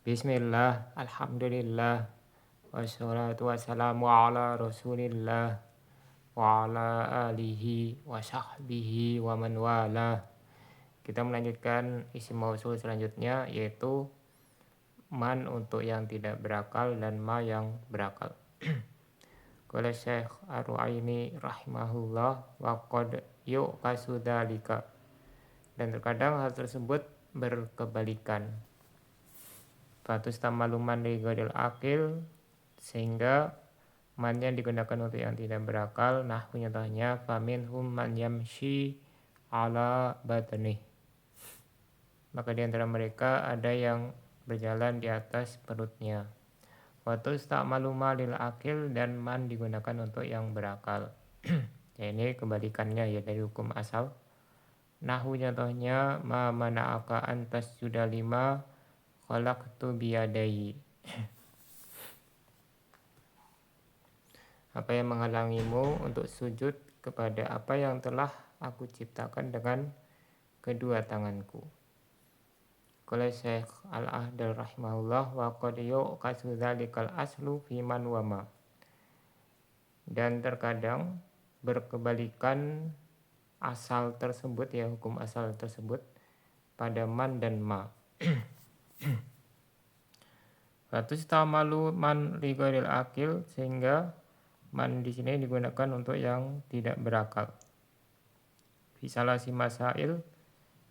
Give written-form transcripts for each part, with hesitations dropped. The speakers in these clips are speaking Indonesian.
Bismillah, alhamdulillah, wassalatu wassalamu ala rasulillah wa ala alihi wa sahbihi wa man wala. Kita melanjutkan isim mausul selanjutnya, yaitu man untuk yang tidak berakal dan ma yang berakal. Qala Syekh Ar-Ru'aini rahimahullah wa qad yu'kasu dzalika. Dan terkadang hal tersebut berkebalikan. Fatus tamaluman li ghairil akil, sehingga man yang digunakan untuk yang tidak berakal. Nah, contohnya faminhum man yamshi ala batnih. Maka di antara mereka ada yang berjalan di atas perutnya. Fatus tamaluma lil akil, dan man digunakan untuk yang berakal. Ya, ini kebalikannya ya dari hukum asal. Nahu contohnya ma mana'aka antas juda lima khalaqtu biyadai. Apa yang menghalangimu untuk sujud kepada apa yang telah aku ciptakan dengan kedua tanganku. Qala Syekh Al-Ahdal rahimahullah wa qad yu'kasu dzalikal aslu fi man wa ma. Dan terkadang berkebalikan asal tersebut, ya hukum asal tersebut pada man dan ma. Fatus tamalu man li ghairil akil, sehingga man di sini digunakan untuk yang tidak berakal. Fisalasi masail,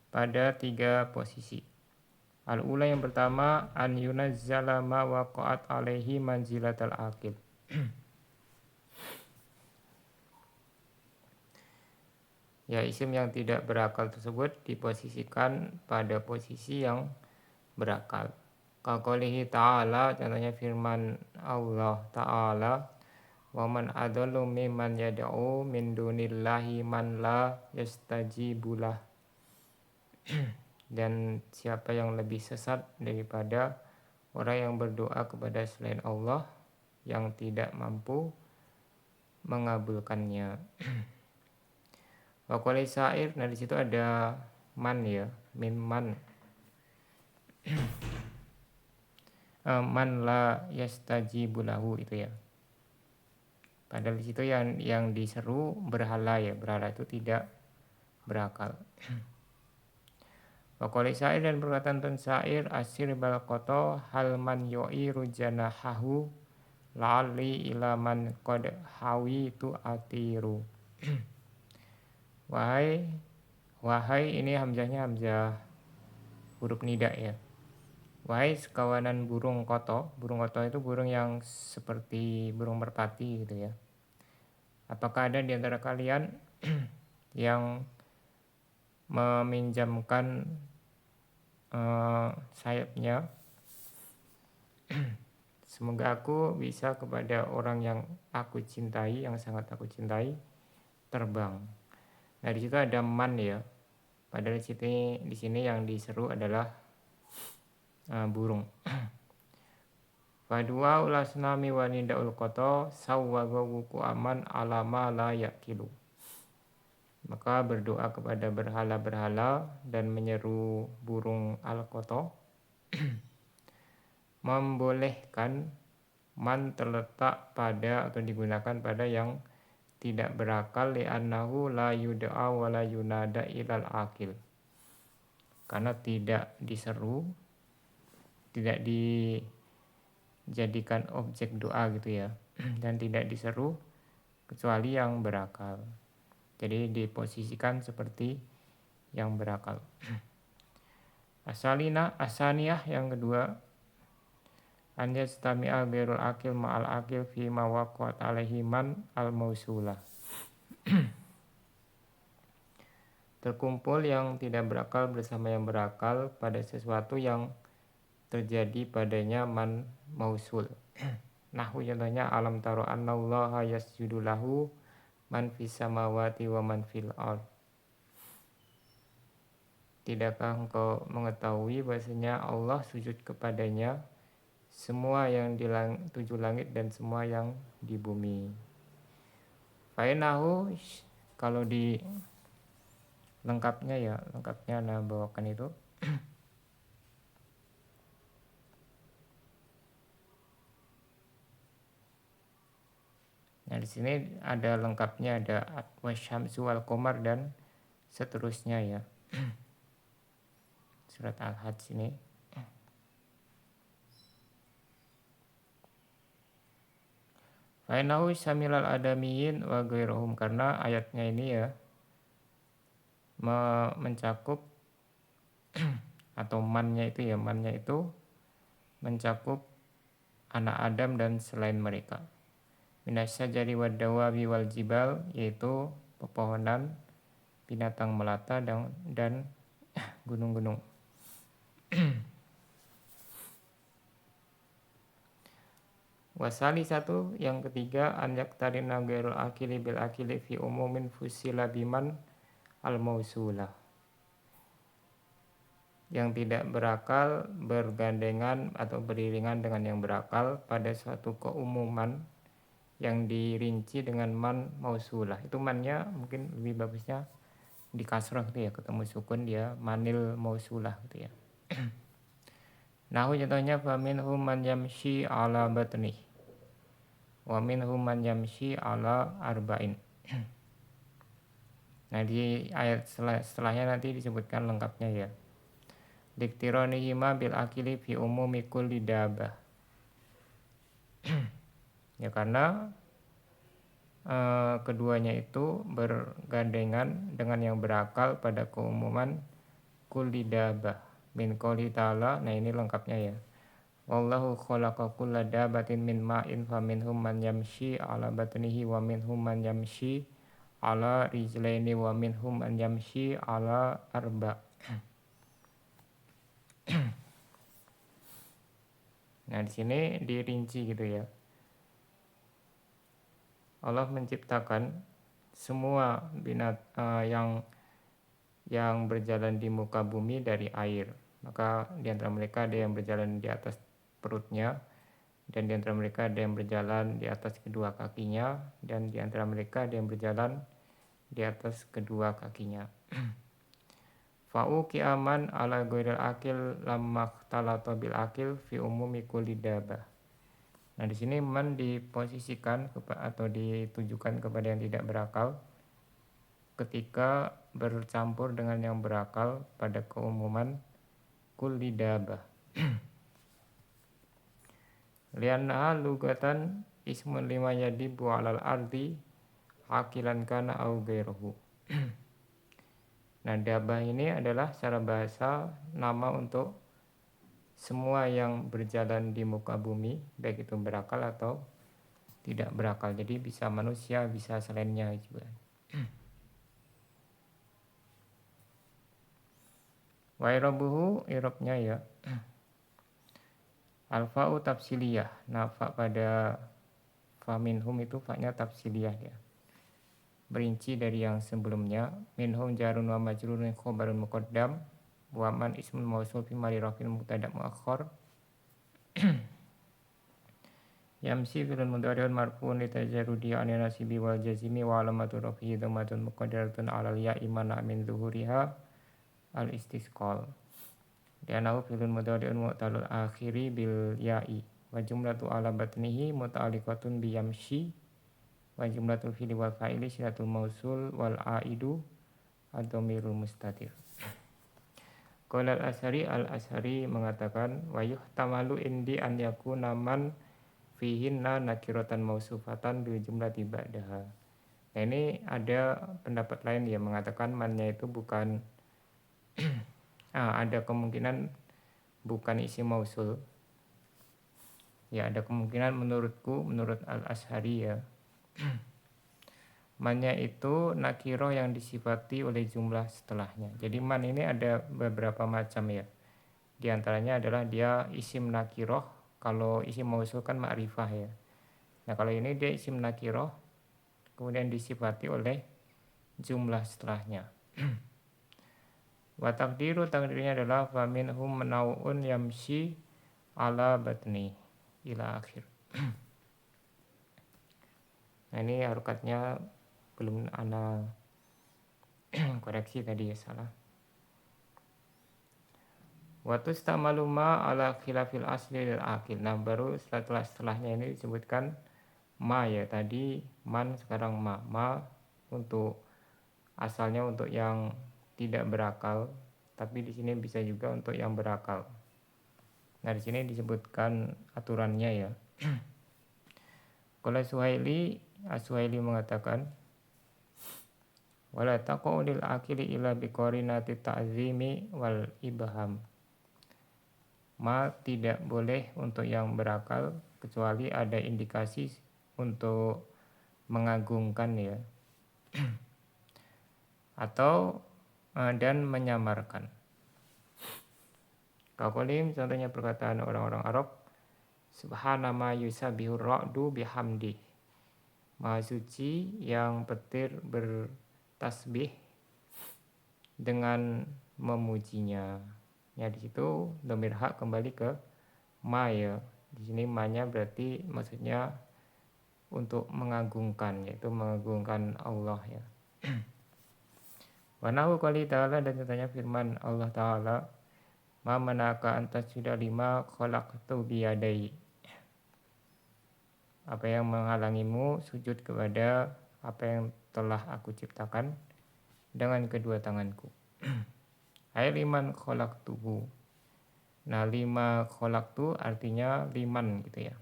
pada 3 posisi. Al-ula yang pertama, an yunazzala ma waqa'at alaihi manzilatal akil. Ya, isim yang tidak berakal tersebut diposisikan pada posisi yang berakal. Qaqolihi ta'ala, contohnya firman Allah Ta'ala, wa man adallu mimman yad'u min dunillahi man la yastajibulah. Dan siapa yang lebih sesat daripada orang yang berdoa kepada selain Allah yang tidak mampu mengabulkannya. Wa qali sa'ir, nah di situ ada man ya, min man. Man la yastajibulahu itu ya. Padahal di situ yang diseru berhala ya, berhala itu tidak berakal. Wa qali sa'ir, dan perkataan tun sa'ir asir bal qoto hal man yu'iru janahahu la'ali ila man qad hawi tu atiru. Wahai ini hamzahnya hamzah huruf nida ya. Wahai sekawanan burung koto. Burung koto itu burung yang seperti burung merpati gitu ya. Apakah ada di antara kalian yang meminjamkan sayapnya? Semoga aku bisa kepada orang yang aku cintai, yang sangat aku cintai, terbang. Nah, di situ ada man ya. Padahal di sini yang diseru adalah burung. Fadua ulasnami wanidaul koto sawwagu aman alama la yakilu. Maka berdoa kepada berhala-berhala dan menyeru burung al-koto membolehkan man terletak pada atau digunakan pada yang tidak berakal, li'annahu la yud'a wa la yunada ilal akil. Karena tidak diseru, tidak dijadikan objek doa gitu ya, dan tidak diseru kecuali yang berakal. Jadi diposisikan seperti yang berakal. Asaniyah yang kedua, an yastami'a ghairul akil ma'al akil fi ma waqa'at alaihi man al-mausulah. Terkumpul yang tidak berakal bersama yang berakal pada sesuatu yang terjadi padanya man mausul. Nahwu contohnya alam taro annallaha yasjudu lahu man fis samawati wa man fil ard. Tidakkah engkau mengetahui bahasanya Allah sujud kepadanya semua yang di 7 langit dan semua yang di bumi. Fainahu, kalau di lengkapnya nah bawakan itu Nah, di sini ada lengkapnya, ada wasyamsu wal qamar dan seterusnya ya. Surat Al-Hajj ini. Fainahu syamilal adamiyin wa ghairuhum, karena ayatnya ini ya mencakup atau mannya itu mencakup anak Adam dan selain mereka. Minasyajari wad dawabi wal jibal, yaitu pepohonan, binatang melata dan gunung-gunung. Wasali satu, yang ketiga, an yaktarina ghairul akili bil akili fi umumin fusila biman al mausulah. Yang tidak berakal bergandengan atau beriringan dengan yang berakal pada suatu keumuman yang dirinci dengan man mausulah. Itu mannya mungkin lebih bagusnya di kasrah gitu ya, ketemu sukun dia manil mausulah gitu ya. Nahu contohnya faminhum man yamshi ala batnih wa minhum man yamshi ala arba'in. Nah, di ayat setelahnya nanti disebutkan lengkapnya ya. Diktironihima bil akili fi umumi kulli dabah. Ya, karena keduanya itu bergandengan dengan yang berakal pada keumuman kulli dabah min qouli ta'ala. Nah, ini lengkapnya ya. Wallahu khalaqa kulla dabatin min ma'in faminhum man yamshi ala batnihi wa minhum man yamshi ala rijlaini wa minhum man yamshi ala arba. Nah, di sini dirinci gitu ya. Allah menciptakan semua yang berjalan di muka bumi dari air. Maka di antara mereka ada yang berjalan di atas perutnya, dan di antara mereka ada yang berjalan di atas kedua kakinya, dan di antara mereka ada yang berjalan di atas kedua kakinya. Fa'u kiaman ala ghairil akil lamma talata bil akil fi umumi kulli dabah. Nah, di sini man diposisikan atau ditujukan kepada yang tidak berakal ketika bercampur dengan yang berakal pada keumuman kulli dabah. Lianna lugatan ismun lima yadibu alal ardi akilan kana au ghairuhu. Nah, dabah ini adalah secara bahasa nama untuk semua yang berjalan di muka bumi, baik itu berakal atau tidak berakal. Jadi bisa manusia, bisa selainnya juga. Wa irabuhu, irabnya ya alfa'u tafsiliyah. Nah, fa pada faminhum itu fa-nya tafsiliyah ya, berinci dari yang sebelumnya. Minhum jarun wa majrurun khobarun muqaddam wa man ismun mausul fi marirafil mubtada muakhar. Yamsi filun mudhari'un marfu'un litajarrudi an nasibi wal jazimi wa alamatu rafihi dhammatun muqaddaratun 'alal ya'i mana min zuhuriha al istisqal. Li'annahu filun mudhari'un mu'talul akhiri bil ya'i wa jumlatu ala batnihi muta'alliqatun bi yamshi wa jumlatul fi'li wal fa'ili silatul mausul wal aidu ad-dhamirul mustatir. Qala al-Ashari mengatakan wa yuhtamalu indi an yakuna man fihinna nakiratan mausufatan bil jumlati ba'daha. Nah, ini ada pendapat lain yang mengatakan mannya itu bukan ada kemungkinan bukan isim mausul. Ya, ada kemungkinan menurut al-Ashari ya. Mannya itu nakiro yang disifati oleh jumlah setelahnya. Jadi man ini ada beberapa macam ya. Di antaranya adalah dia isim nakiroh. Kalau isim mausul kan ma'rifah ya. Nah, kalau ini dia isim nakiroh kemudian disifati oleh jumlah setelahnya. Wa takdirnya adalah faminhum manau'un yamshi ala batni ila akhir. Nah, ini harokatnya belum ana koreksi tadi ya, salah. Waktu stamaluma ala khilafil asli lil akil. Nah, baru setelahnya ini disebutkan ma ya, tadi man sekarang ma untuk asalnya untuk yang tidak berakal, tapi di sini bisa juga untuk yang berakal. Nah, di sini disebutkan aturannya ya. Kalau As-Suhaili mengatakan wala taqulil akili illa biqarinati ta'zimi wal ibham. Ma tidak boleh untuk yang berakal kecuali ada indikasi untuk mengagungkan ya. Atau dan menyamarkan. Kaukolim contohnya perkataan orang-orang Arab, subhana ma yusabihur ra'du bihamdi. Maha suci yang petir bertasbih dengan memujinya. Ya, di situ dhamir hak kembali ke ma ya. Di sini ma-nya berarti maksudnya untuk mengagungkan, yaitu mengagungkan Allah ya. Wa nahu qali ta'ala, dan contohnya firman Allah Ta'ala, ma manaka antas sudah lima khalaqtu biyadai. Apa yang menghalangimu sujud kepada apa yang telah aku ciptakan dengan kedua tanganku. Ay liman khalaqtuhu. Nah, lima khalaqtu artinya liman gitu ya.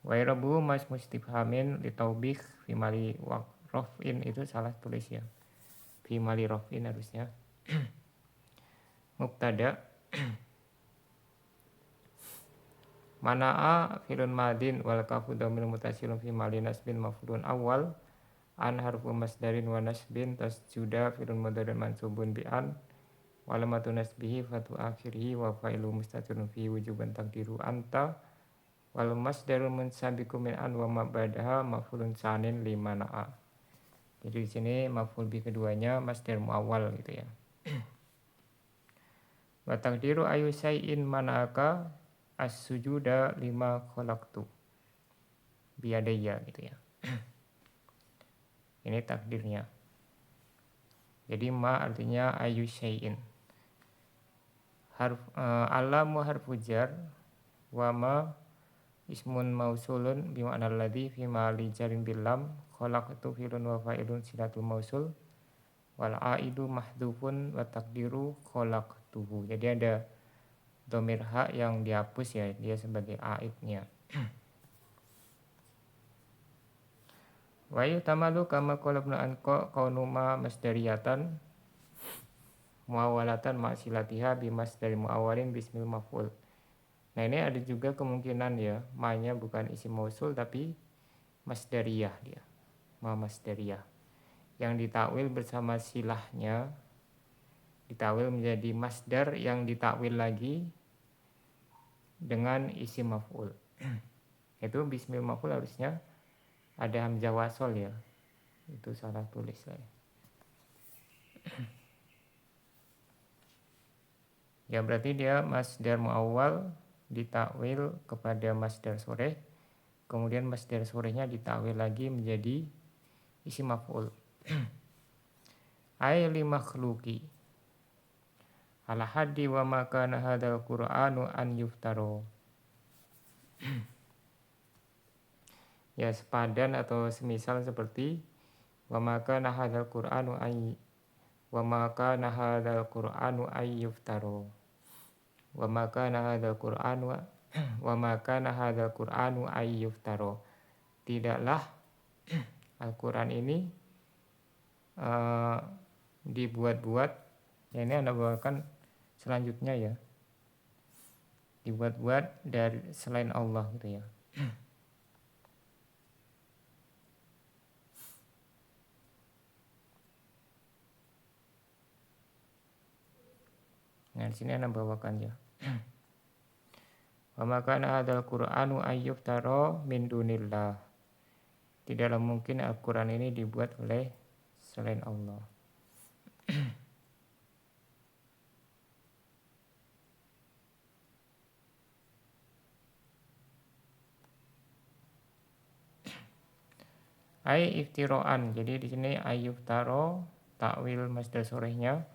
Wa irabu mas mustifhamin litaubih fimali rofin, itu salah tulis ya. Fimali rofin harusnya. Mubtada mana'a filun madin wal kafu dhamir mutasilun fi mali nasbin maf'ulun awal an harfu masdarin wa nasbin tasjuda filun mudharin mansubun bi an walamatu nasbihi fatu akhirih wa fa'ilu mustatirun fi wujuban taqdiru anta wal masdarul munsabiqu min an wa ma ba'daha maf'ulun sanin limana'a. Jadi di sini maf'ul bi keduanya masdar muawwal gitu ya. Wa taqdiru ayu syai'in manaka as-sujuda lima khalaqtu biyadaya gitu ya. Ini takdirnya. Jadi ma artinya ayu syai'in. Alamu harfu jar wa ma ismun mausulun bima'na alladhi fi mali jarin bilam khalaqtu filun wa fa'ilun silatul mausul wal aidu mahdhufun wa takdiru khalaqtuhu. Jadi ada dhamir ha yang dihapus ya, dia sebagai aidnya. Wa yutamalu kama qala ibn anqa qaunuma masdariyatan muawwalatan ma'silatiha bimasdari muawwalin bismil maf'ul. Nah, ini ada juga kemungkinan ya, ma-nya bukan isim mausul tapi masdariyah dia. Ma masdariyah. Yang ditakwil bersama silahnya ditakwil menjadi masdar yang ditakwil lagi dengan isim maf'ul. Itu bismil maf'ul harusnya ada hamzah wasol ya. Itu salah tulis saya. Ya, berarti dia masdar muawwal ditakwil kepada masdar soreh, kemudian masdar sorehnya ditakwil lagi menjadi isim maf'ul. Ay li makhluqi ala haddi wa ma kana hadzal qur'anu an yuftaro. Ya, sepadan atau semisal seperti wa ma kana hadzal qur'anu ay wa ma kana hadzal qur'anu ay yuftaro. Wa ma kana hadzal qur'anu wa ma kana hadzal qur'anu ay yuftaro. Tidaklah Al-Qur'an ini dibuat-buat. Ya, ini Anda bawakan selanjutnya ya. Dibuat-buat dari selain Allah gitu ya. Nah, di sini Anda bawakan ya. Wa ma kana hadzal qur'anu ayyuftara min dunillah. Tidaklah mungkin Al-Qur'an ini dibuat oleh selain Allah. Ai iftiraan. Jadi di sini ayyuftara takwil masdar sorehnya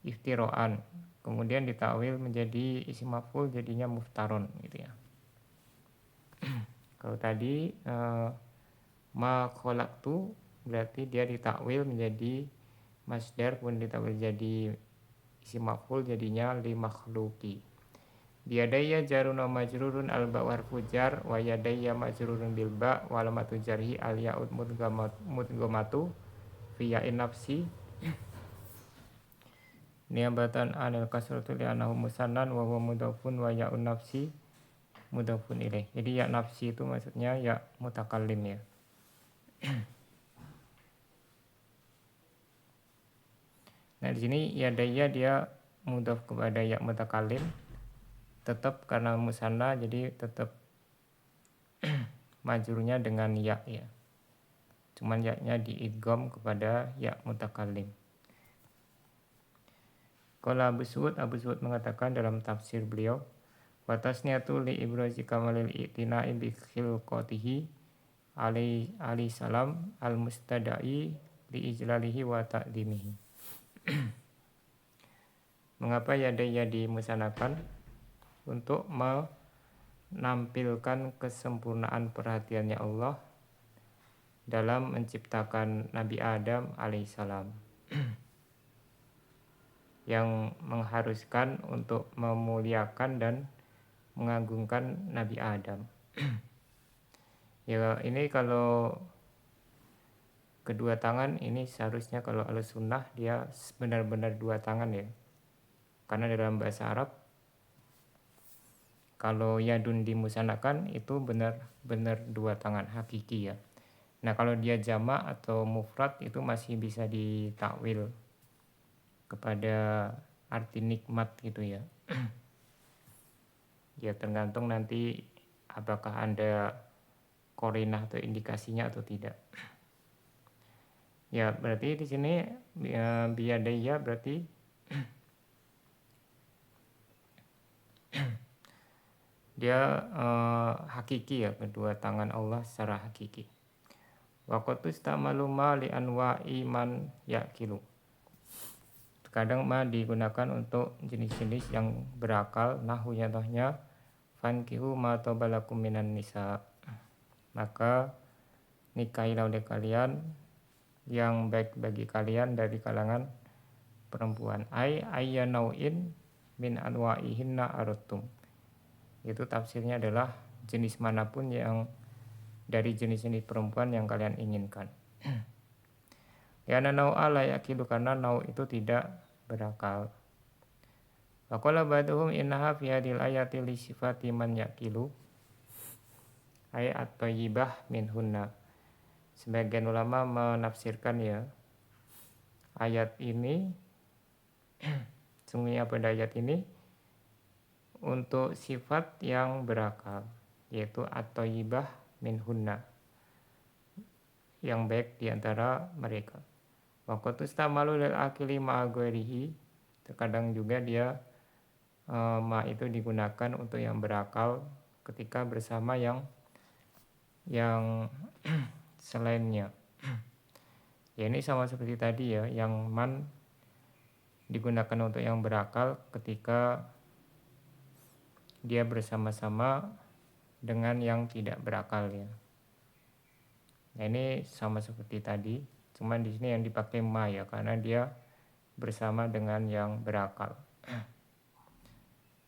iftiraan. Kemudian ditakwil menjadi isim maf'ul jadinya muftaron gitu ya. Kalau tadi ma khalaqtu berarti dia ditakwil menjadi masdar, pun ditakwil jadi isim maf'ul, jadinya li makhluqi. Biyadaya jarun wa majrurun al ba warfu jar wa yadaya majrurun bil ba wa alamatu jarhi al ya'ud mudghamatu fi ya'in nafsi niabatan anil kasratu li anahu musannan wa huwa mudhafun wa ya'un nafsi mudhafun ilaih. Jadi ya nafsi itu maksudnya ya mutakallim ya. Nah di sini yadaya dia mudhaf kepada ya mutakallim, tetap karena musanna jadi tetap majrurnya dengan ya ya. Cuman ya-nya diidgham kepada ya mutakallim. Qala Abu Suud mengatakan dalam tafsir beliau, wa tasniyatu li ibrazi kamalil i'tina'i bi khilqatihi alaihi salam al mustada'i li ijlalihi wa ta'dimihi. Mengapa yadaya dimusanakan? Untuk menampilkan kesempurnaan perhatiannya Allah dalam menciptakan Nabi Adam alaihissalam, yang mengharuskan untuk memuliakan dan mengagungkan Nabi Adam. Ya ini kalau kedua tangan ini seharusnya kalau al-sunnah dia benar-benar dua tangan ya. Karena dalam bahasa Arab kalau yadun dimusanakan itu benar-benar dua tangan hakiki ya. Nah kalau dia jamak atau mufrad itu masih bisa ditakwil kepada arti nikmat gitu ya. Ya tergantung nanti apakah ada korinah atau indikasinya atau tidak. Ya berarti di sini biyadaya berarti dia hakiki ya, kedua tangan Allah secara hakiki. Waqtu istamalu ma li anwa'i man yaqilu. Kadang ma digunakan untuk jenis-jenis yang berakal, nahu contohnya fankihu ma tabalakum minan nisa. Maka nikahilah oleh kalian yang baik bagi kalian dari kalangan perempuan. Ayya nau'in min anwa'ihinna aradtum. Itu tafsirnya adalah jenis manapun yang dari jenis-jenis perempuan yang kalian inginkan. Ya nau'a la yaqilu, karena nau itu tidak berakal. Wa qala ba'duhum innaha fi hadhil ayati li sifati man yaqilu ay at-thayyibah minhunna. Sebagian ulama menafsirkan ya ayat ini sungguhnya pada ayat ini untuk sifat yang berakal, yaitu at-thayyibah minhunna, yang baik diantara mereka. Waqtu istamalu lil akili ma'a ghairihi, terkadang juga dia ma itu digunakan untuk yang berakal ketika bersama yang selainnya. Ya ini sama seperti tadi ya, yang man digunakan untuk yang berakal ketika dia bersama-sama dengan yang tidak berakal ya. Nah ini sama seperti tadi, cuman di sini yang dipakai ma ya, karena dia bersama dengan yang berakal.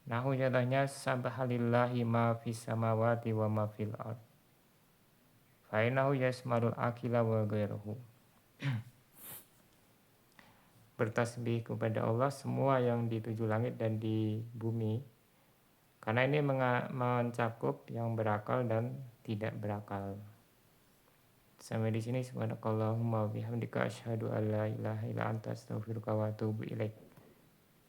Nahu contohnya sabahalillahi ma fis samawati wa ma fil ard. Fa innahu yasmarul akila wa ghairuhu. Bertasbih kepada Allah semua yang di tujuh langit dan di bumi, karena ini mencakup yang berakal dan tidak berakal. Sampai di sini subhanakallahumma wa bihamdika asyhadu an la ilaha illa anta astaghfiruka wa atubu ilaik.